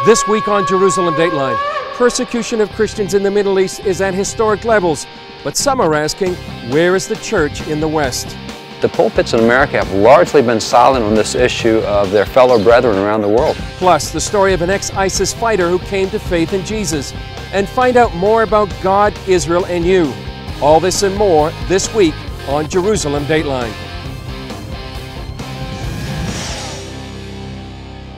This week on Jerusalem Dateline, persecution of Christians in the Middle East is at historic levels, but some are asking, where is the church in the West? The pulpits in America have largely been silent on this issue of their fellow brethren around the world. Plus, the story of an ex-ISIS fighter who came to faith in Jesus. And find out more about God, Israel, and you. All this and more this week on Jerusalem Dateline.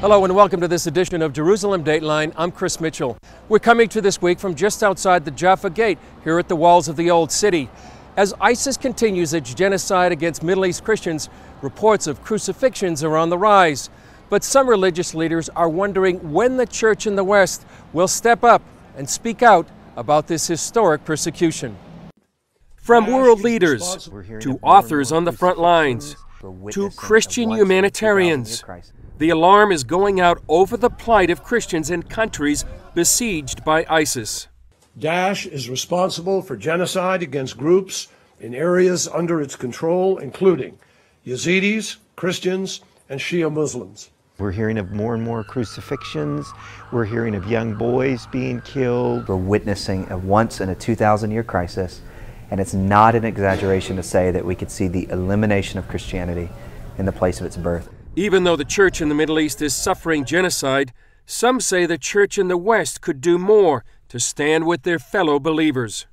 Hello and welcome to this edition of Jerusalem Dateline. I'm Chris Mitchell. We're coming to this week from just outside the Jaffa Gate here at the walls of the Old City. As ISIS continues its genocide against Middle East Christians, reports of crucifixions are on the rise. But some religious leaders are wondering when the church in the West will step up and speak out about this historic persecution. From world leaders to authors on the front lines to Christian humanitarians, the alarm is going out over the plight of Christians in countries besieged by ISIS. Daesh is responsible for genocide against groups in areas under its control, including Yazidis, Christians, and Shia Muslims. We're hearing of more and more crucifixions. We're hearing of young boys being killed. We're witnessing a once in a 2,000-year crisis, and it's not an exaggeration to say that we could see the elimination of Christianity in the place of its birth. Even though the church in the Middle East is suffering genocide, some say the church in the West could do more to stand with their fellow believers.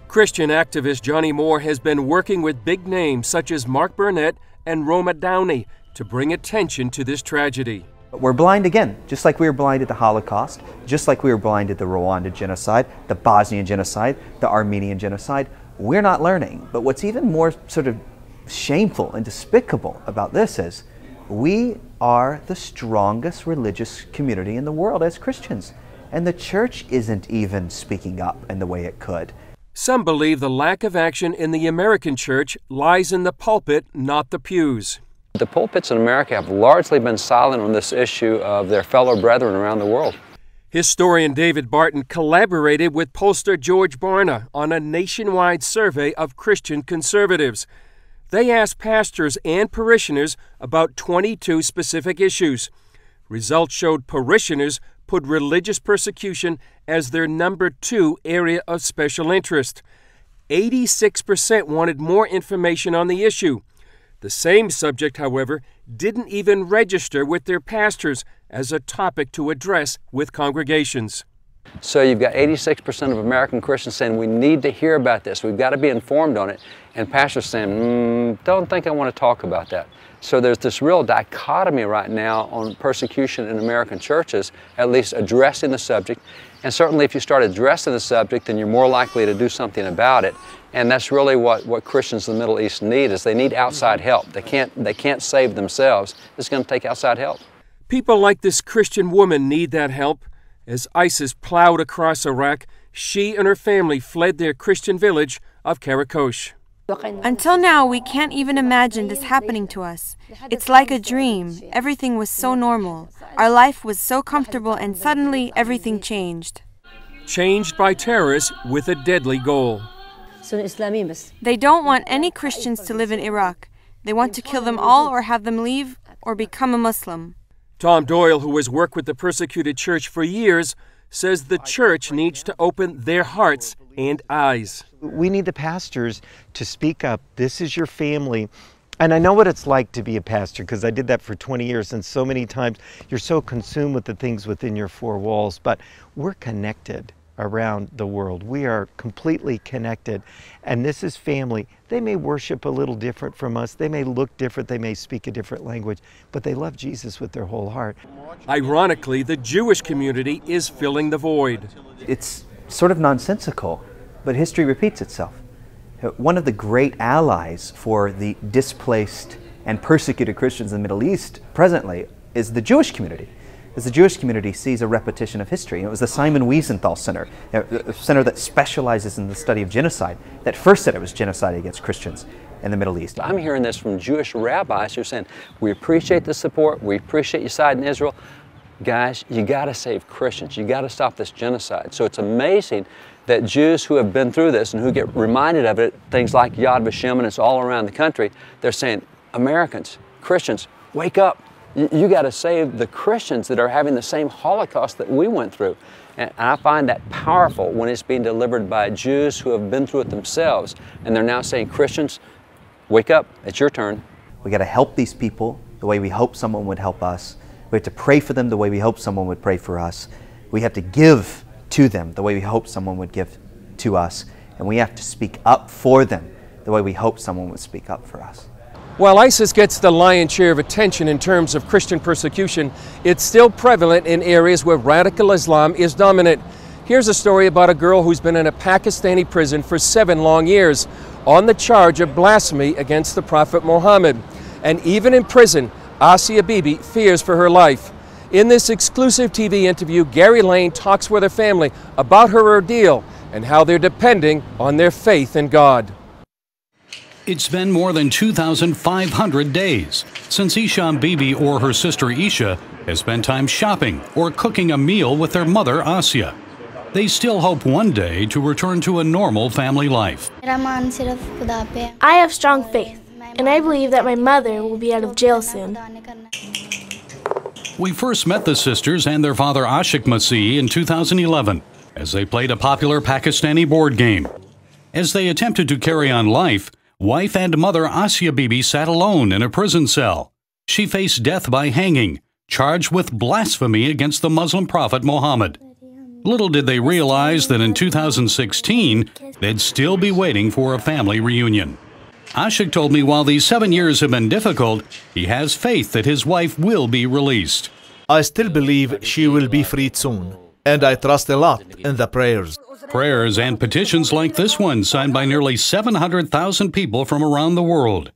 Christian activist Johnny Moore has been working with big names such as Mark Burnett and Roma Downey to bring attention to this tragedy. We're blind again, just like we were blind at the Holocaust, just like we were blind at the Rwanda genocide, the Bosnian genocide, the Armenian genocide. We're not learning. But what's even more sort of shameful and despicable about this is we are the strongest religious community in the world as Christians, and the church isn't even speaking up in the way it could. Some believe the lack of action in the American church lies in the pulpit, not the pews. The pulpits in America have largely been silent on this issue of their fellow brethren around the world. Historian David Barton collaborated with pollster George Barna on a nationwide survey of Christian conservatives. They asked pastors and parishioners about 22 specific issues. Results showed parishioners put religious persecution as their number 2 area of special interest. 86% wanted more information on the issue. The same subject, however, didn't even register with their pastors as a topic to address with congregations. So you've got 86% of American Christians saying we need to hear about this, we've got to be informed on it, and pastors saying, don't think I want to talk about that. So there's this real dichotomy right now on persecution in American churches, at least addressing the subject. And certainly if you start addressing the subject, then you're more likely to do something about it. And that's really what Christians in the Middle East need, is they need outside help. They can't save themselves. It's going to take outside help. People like this Christian woman need that help. As ISIS plowed across Iraq, she and her family fled their Christian village of Karakosh. Until now, we can't even imagine this happening to us. It's like a dream. Everything was so normal. Our life was so comfortable, and suddenly everything changed. Changed by terrorists with a deadly goal. They don't want any Christians to live in Iraq. They want to kill them all or have them leave or become a Muslim. Tom Doyle, who has worked with the persecuted church for years, says the church needs to open their hearts and eyes. We need the pastors to speak up. This is your family. And I know what it's like to be a pastor because I did that for 20 years, and so many times you're so consumed with the things within your four walls, but we're connected around the world. We are completely connected, and this is family. They may worship a little different from us, they may look different, they may speak a different language, but they love Jesus with their whole heart. Ironically, the Jewish community is filling the void. It's sort of nonsensical, but history repeats itself. One of the great allies for the displaced and persecuted Christians in the Middle East presently is the Jewish community. As the Jewish community sees a repetition of history. It was the Simon Wiesenthal Center, a center that specializes in the study of genocide, that first said it was genocide against Christians in the Middle East. I'm hearing this from Jewish rabbis who are saying, we appreciate the support, we appreciate your side in Israel. Guys, you got to save Christians, you got to stop this genocide. So it's amazing that Jews who have been through this and who get reminded of it, things like Yad Vashem, and it's all around the country, they're saying, Americans, Christians, wake up. You got to save the Christians that are having the same Holocaust that we went through. And I find that powerful when it's being delivered by Jews who have been through it themselves. And they're now saying, Christians, wake up, it's your turn. We got to help these people the way we hope someone would help us. We have to pray for them the way we hope someone would pray for us. We have to give to them the way we hope someone would give to us. And we have to speak up for them the way we hope someone would speak up for us. While ISIS gets the lion's share of attention in terms of Christian persecution, it's still prevalent in areas where radical Islam is dominant. Here's a story about a girl who's been in a Pakistani prison for 7 long years on the charge of blasphemy against the Prophet Muhammad. And even in prison, Asia Bibi fears for her life. In this exclusive TV interview, Gary Lane talks with her family about her ordeal and how they're depending on their faith in God. It's been more than 2,500 days since Isham Bibi or her sister Isha has spent time shopping or cooking a meal with their mother Asia. They still hope one day to return to a normal family life. I have strong faith, and I believe that my mother will be out of jail soon. We first met the sisters and their father Ashik Masih in 2011 as they played a popular Pakistani board game. As they attempted to carry on life, wife and mother Asia Bibi sat alone in a prison cell. She faced death by hanging, charged with blasphemy against the Muslim prophet Muhammad. Little did they realize that in 2016, they'd still be waiting for a family reunion. Ashik told me while these 7 years have been difficult, he has faith that his wife will be released. I still believe she will be freed soon, and I trust a lot in the prayers. Prayers and petitions like this one signed by nearly 700,000 people from around the world.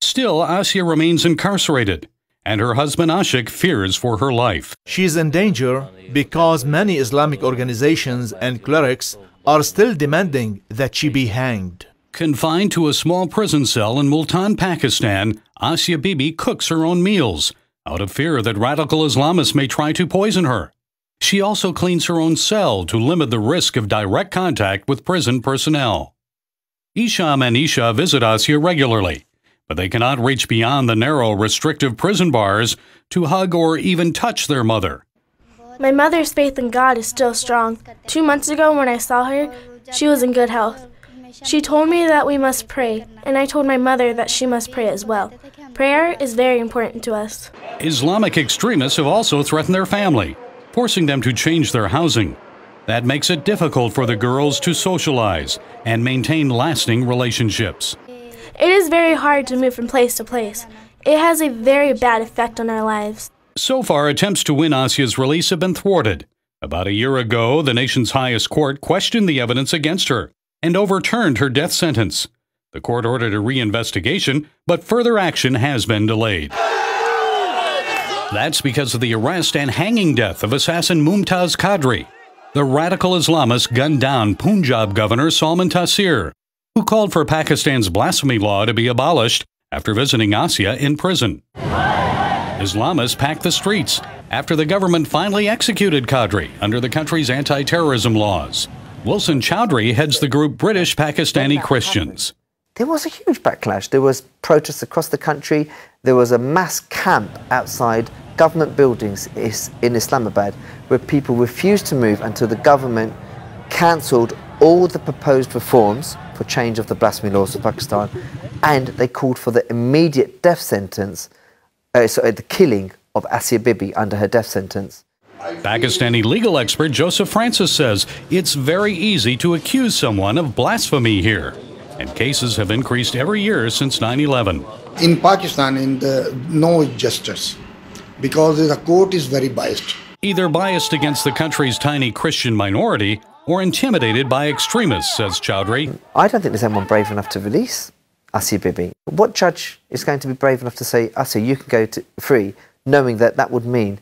Still, Asia remains incarcerated, and her husband Ashik fears for her life. She is in danger because many Islamic organizations and clerics are still demanding that she be hanged. Confined to a small prison cell in Multan, Pakistan, Asia Bibi cooks her own meals out of fear that radical Islamists may try to poison her. She also cleans her own cell to limit the risk of direct contact with prison personnel. Isham and Isha visit Asia regularly, but they cannot reach beyond the narrow, restrictive prison bars to hug or even touch their mother. My mother's faith in God is still strong. 2 months ago when I saw her, she was in good health. She told me that we must pray, and I told my mother that she must pray as well. Prayer is very important to us. Islamic extremists have also threatened their family, forcing them to change their housing. That makes it difficult for the girls to socialize and maintain lasting relationships. It is very hard to move from place to place. It has a very bad effect on our lives. So far, attempts to win Asia's release have been thwarted. About a year ago, the nation's highest court questioned the evidence against her and overturned her death sentence. The court ordered a reinvestigation, but further action has been delayed. That's because of the arrest and hanging death of assassin Mumtaz Qadri. The radical Islamists gunned down Punjab Governor Salman Taseer, who called for Pakistan's blasphemy law to be abolished after visiting Asia in prison. Islamists packed the streets after the government finally executed Qadri under the country's anti-terrorism laws. Wilson Chowdhury heads the group British Pakistani Christians. There was a huge backlash. There was protests across the country. There was a mass camp outside government buildings in Islamabad where people refused to move until the government cancelled all the proposed reforms for change of the blasphemy laws of Pakistan, and they called for the immediate death sentence, the killing of Asia Bibi under her death sentence. Pakistani legal expert Joseph Francis says it's very easy to accuse someone of blasphemy here, and cases have increased every year since 9/11. In Pakistan, no justice, because the court is very biased. Either biased against the country's tiny Christian minority or intimidated by extremists, says Chowdhury. I don't think there's anyone brave enough to release Asia Bibi. What judge is going to be brave enough to say, Asia, you can go free, knowing that that would mean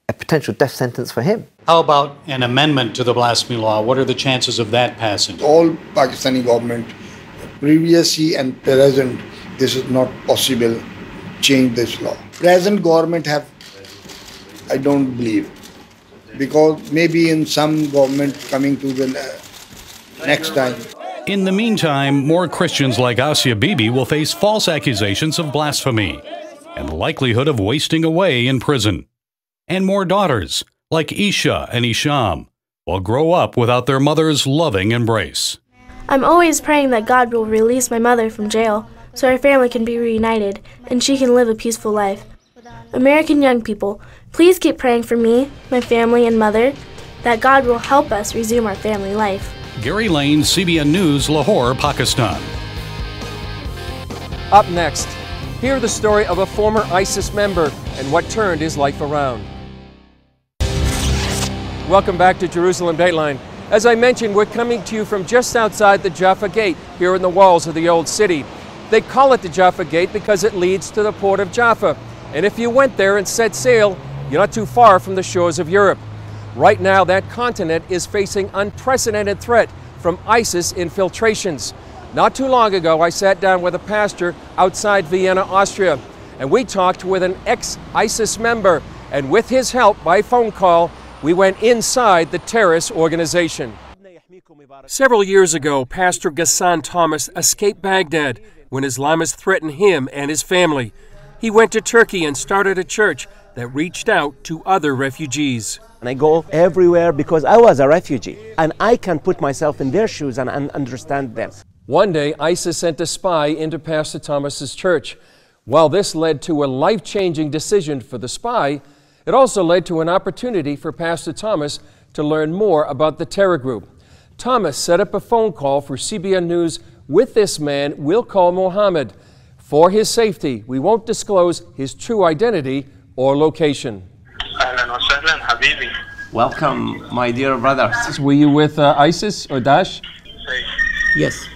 a potential death sentence for him? How about an amendment to the blasphemy law? What are the chances of that passing? All Pakistani government, previously and present, this is not possible, change this law. Present government have, I don't believe, because maybe in some government coming to the next time. In the meantime, more Christians like Asia Bibi will face false accusations of blasphemy. and the likelihood of wasting away in prison. And more daughters, like Isha and Isham, will grow up without their mother's loving embrace. I'm always praying that God will release my mother from jail so our family can be reunited and she can live a peaceful life. American young people, please keep praying for me, my family, and mother, that God will help us resume our family life. Gary Lane, CBN News, Lahore, Pakistan. Up next, hear the story of a former ISIS member and what turned his life around. Welcome back to Jerusalem Dateline. As I mentioned, we're coming to you from just outside the Jaffa Gate here in the walls of the old city. They call it the Jaffa Gate because it leads to the port of Jaffa. And if you went there and set sail, you're not too far from the shores of Europe. Right now, that continent is facing unprecedented threat from ISIS infiltrations. Not too long ago, I sat down with a pastor outside Vienna, Austria, and we talked with an ex-ISIS member. And with his help by phone call, we went inside the terrorist organization. Several years ago, Pastor Ghassan Thomas escaped Baghdad when Islamists threatened him and his family. He went to Turkey and started a church that reached out to other refugees. And I go everywhere because I was a refugee, and I can put myself in their shoes and understand them. One day, ISIS sent a spy into Pastor Thomas's church. While this led to a life-changing decision for the spy, it also led to an opportunity for Pastor Thomas to learn more about the terror group. Thomas set up a phone call for CBN News with this man we'll call Mohammed. For his safety, we won't disclose his true identity or location. Welcome, my dear brother. Were you with ISIS or Daesh? Yes,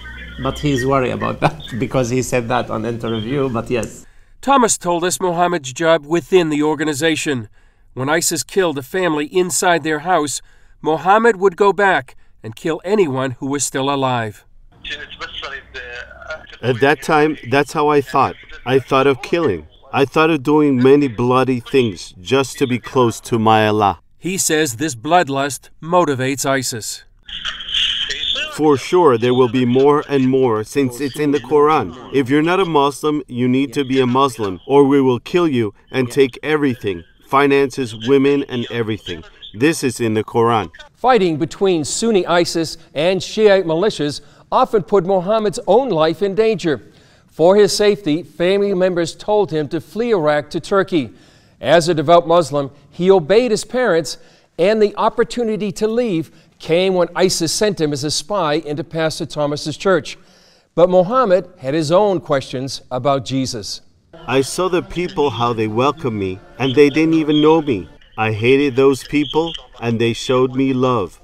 but he's worried about that because he said that on interview, but yes. Thomas told us Mohammed's job within the organization. When ISIS killed a family inside their house, Mohammed would go back and kill anyone who was still alive. At that time, that's how I thought. I thought of killing. I thought of doing many bloody things just to be close to my Allah. He says this bloodlust motivates ISIS. For sure, there will be more and more since it's in the Quran. If you're not a Muslim, you need to be a Muslim, or we will kill you and take everything, finances, women, and everything. This is in the Quran. Fighting between Sunni ISIS and Shiite militias often put Mohammed's own life in danger. For his safety, family members told him to flee Iraq to Turkey. As a devout Muslim, he obeyed his parents, and the opportunity to leave came when ISIS sent him as a spy into Pastor Thomas's church. But Mohammed had his own questions about Jesus. I saw the people how they welcomed me, and they didn't even know me. I hated those people, and they showed me love.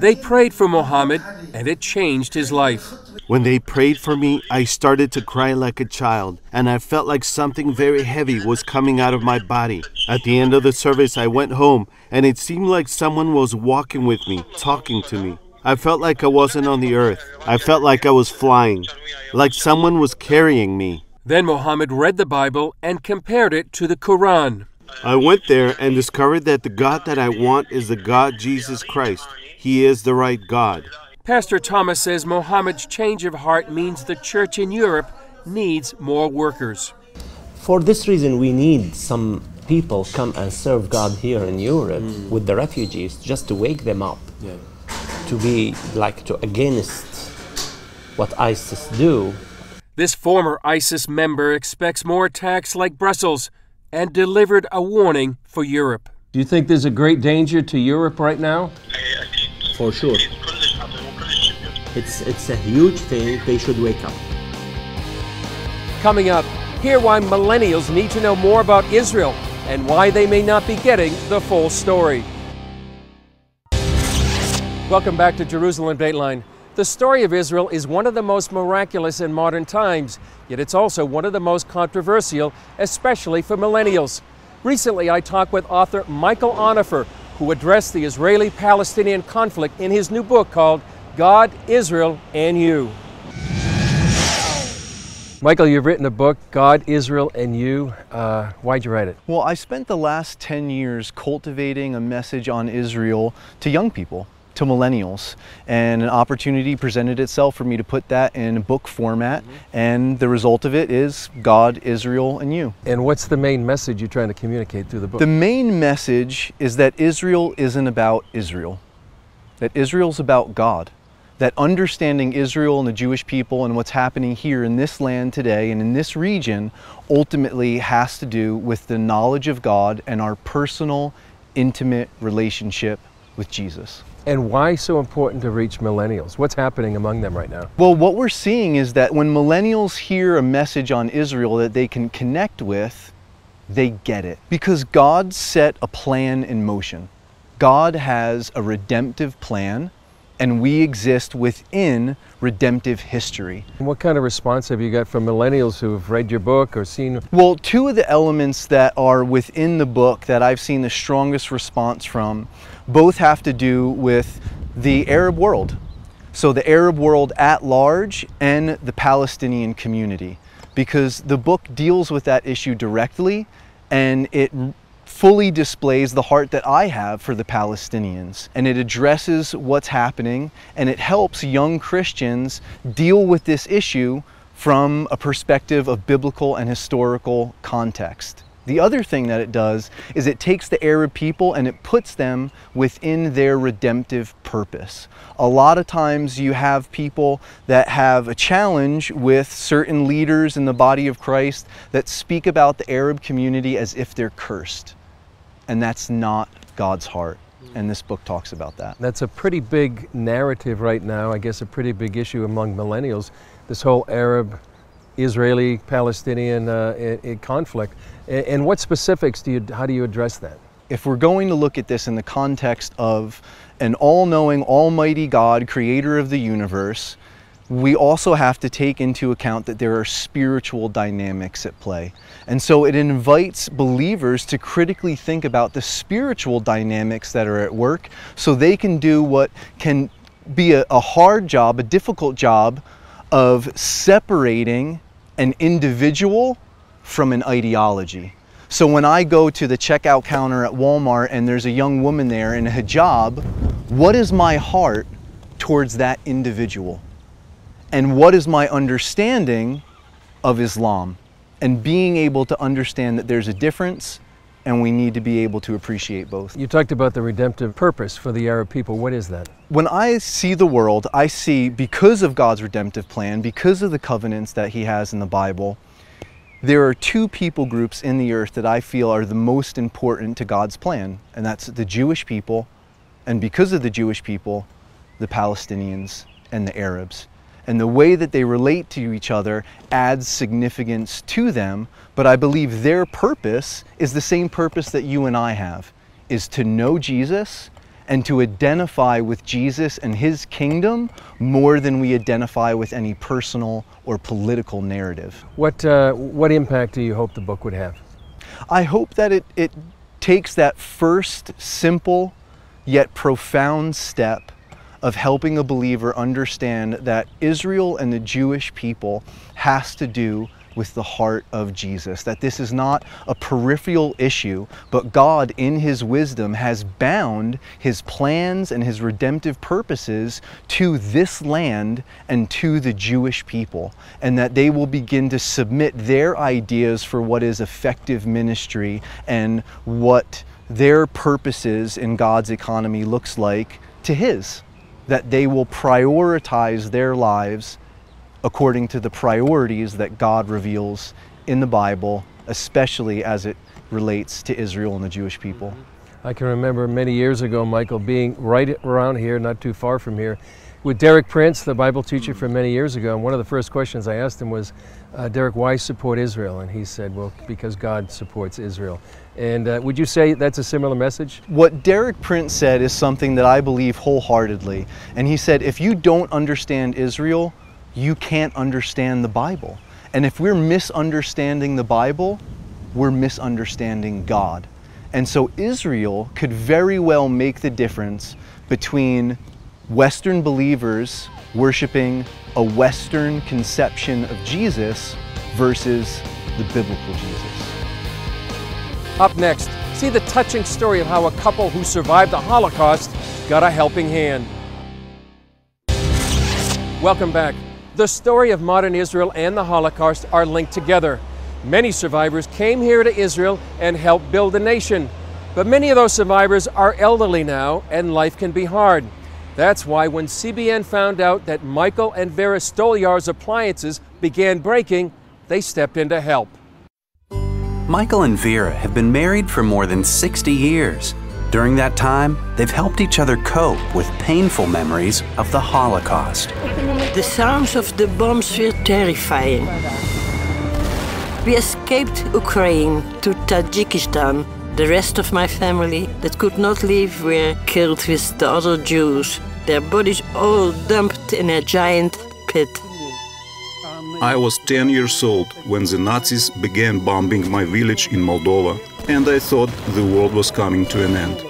They prayed for Mohammed, and it changed his life. When they prayed for me, I started to cry like a child, and I felt like something very heavy was coming out of my body. At the end of the service, I went home, and it seemed like someone was walking with me, talking to me. I felt like I wasn't on the earth. I felt like I was flying, like someone was carrying me. Then Mohammed read the Bible and compared it to the Quran. I went there and discovered that the God that I want is the God Jesus Christ. He is the right God. Pastor Thomas says Mohammed's change of heart means the church in Europe needs more workers. For this reason, we need some people come and serve God here in Europe with the refugees, just to wake them up, to be against what ISIS do. This former ISIS member expects more attacks like Brussels and delivered a warning for Europe. Do you think there's a great danger to Europe right now? For sure. It's a huge thing. They should wake up. Coming up, hear why millennials need to know more about Israel and why they may not be getting the full story. Welcome back to Jerusalem Dateline. The story of Israel is one of the most miraculous in modern times, yet it's also one of the most controversial, especially for millennials. Recently, I talked with author Michael Onifer, who addressed the Israeli-Palestinian conflict in his new book called God, Israel, and You. Michael, you've written a book, God, Israel, and You. Why'd you write it? Well, I spent the last 10 years cultivating a message on Israel to young people. to millennials, and an opportunity presented itself for me to put that in book format, and the result of it is God, Israel, and you. And what's the main message you're trying to communicate through the book? The main message is that Israel isn't about Israel, that Israel's about God, that understanding Israel and the Jewish people and what's happening here in this land today and in this region ultimately has to do with the knowledge of God and our personal, intimate relationship with Jesus. And why so important to reach millennials? What's happening among them right now? Well, what we're seeing is that when millennials hear a message on Israel that they can connect with, they get it. Because God set a plan in motion. God has a redemptive plan, and we exist within redemptive history. And what kind of response have you got from millennials who have read your book or seen? Well, two of the elements that are within the book that I've seen the strongest response from both have to do with the Arab world. So the Arab world at large and the Palestinian community, because the book deals with that issue directly, and it fully displays the heart that I have for the Palestinians, and it addresses what's happening, and it helps young Christians deal with this issue from a perspective of biblical and historical context. The other thing that it does is it takes the Arab people and it puts them within their redemptive purpose. A lot of times you have people that have a challenge with certain leaders in the body of Christ that speak about the Arab community as if they're cursed. And that's not God's heart. And this book talks about that. That's a pretty big narrative right now, I guess a pretty big issue among millennials, this whole Arab, Israeli, Palestinian conflict. And what specifics how do you address that? If we're going to look at this in the context of an all-knowing, almighty God, creator of the universe, we also have to take into account that there are spiritual dynamics at play. And so it invites believers to critically think about the spiritual dynamics that are at work so they can do what can be a hard job, a difficult job of separating an individual from an ideology. So when I go to the checkout counter at Walmart and there's a young woman there in a hijab, what is my heart towards that individual? And what is my understanding of Islam? And being able to understand that there's a difference and we need to be able to appreciate both. You talked about the redemptive purpose for the Arab people. What is that? When I see the world, I see, because of God's redemptive plan, because of the covenants that He has in the Bible, there are two people groups in the earth that I feel are the most important to God's plan, and that's the Jewish people, and because of the Jewish people, the Palestinians and the Arabs. And the way that they relate to each other adds significance to them, but I believe their purpose is the same purpose that you and I have, is to know Jesus and to identify with Jesus and His kingdom more than we identify with any personal or political narrative. What impact do you hope the book would have? I hope that it takes that first simple yet profound step of helping a believer understand that Israel and the Jewish people has to do with the heart of Jesus, that this is not a peripheral issue, but God in His wisdom has bound His plans and His redemptive purposes to this land and to the Jewish people, and that they will begin to submit their ideas for what is effective ministry and what their purposes in God's economy looks like to His, that they will prioritize their lives according to the priorities that God reveals in the Bible, especially as it relates to Israel and the Jewish people. I can remember many years ago, Michael, being right around here, not too far from here, with Derek Prince, the Bible teacher from many years ago, and one of the first questions I asked him was, Derek, why support Israel? And he said, well, because God supports Israel. And would you say that's a similar message? What Derek Prince said is something that I believe wholeheartedly. And he said, if you don't understand Israel, you can't understand the Bible. And if we're misunderstanding the Bible, we're misunderstanding God. And so Israel could very well make the difference between Western believers worshiping a Western conception of Jesus versus the biblical Jesus. Up next, See the touching story of how a couple who survived the Holocaust got a helping hand. Welcome back. The story of modern Israel and the Holocaust are linked together. Many survivors came here to Israel and helped build a nation. But many of those survivors are elderly now, and life can be hard. That's why when CBN found out that Michael and Vera Stolyar's appliances began breaking, they stepped in to help. Michael and Vera have been married for more than 60 years. During that time, they've helped each other cope with painful memories of the Holocaust. The sounds of the bombs were terrifying. We escaped Ukraine to Tajikistan. The rest of my family that could not leave were killed with the other Jews, their bodies all dumped in a giant pit. I was 10 years old when the Nazis began bombing my village in Moldova, and I thought the world was coming to an end.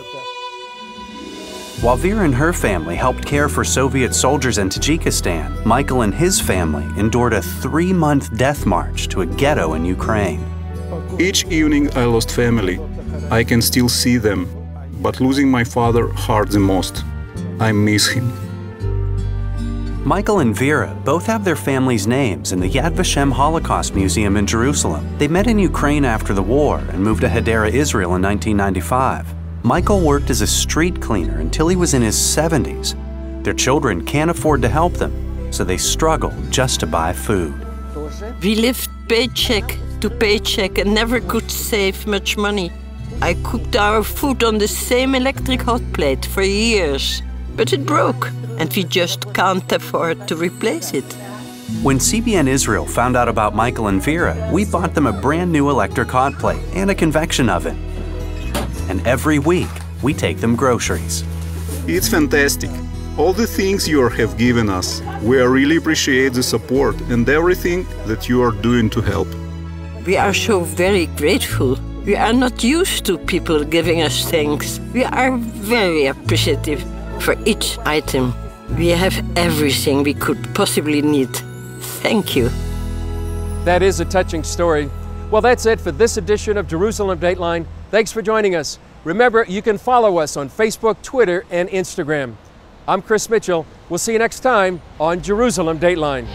While Vera and her family helped care for Soviet soldiers in Tajikistan, Michael and his family endured a 3-month death march to a ghetto in Ukraine. Each evening I lost family. I can still see them, but losing my father hurt the most. I miss him. Michael and Vera both have their families' names in the Yad Vashem Holocaust Museum in Jerusalem. They met in Ukraine after the war and moved to Hadera, Israel in 1995. Michael worked as a street cleaner until he was in his 70s. Their children can't afford to help them, so they struggle just to buy food. We lived paycheck to paycheck and never could save much money. I cooked our food on the same electric hot plate for years, but it broke, and we just can't afford to replace it. When CBN Israel found out about Michael and Vera, we bought them a brand new electric hot plate and a convection oven. And every week, we take them groceries. It's fantastic. All the things you have given us. We really appreciate the support and everything that you are doing to help. We are so very grateful. We are not used to people giving us things. We are very appreciative for each item. We have everything we could possibly need. Thank you. That is a touching story. Well, that's it for this edition of Jerusalem Dateline. Thanks for joining us. Remember, you can follow us on Facebook, Twitter, and Instagram. I'm Chris Mitchell. We'll see you next time on Jerusalem Dateline.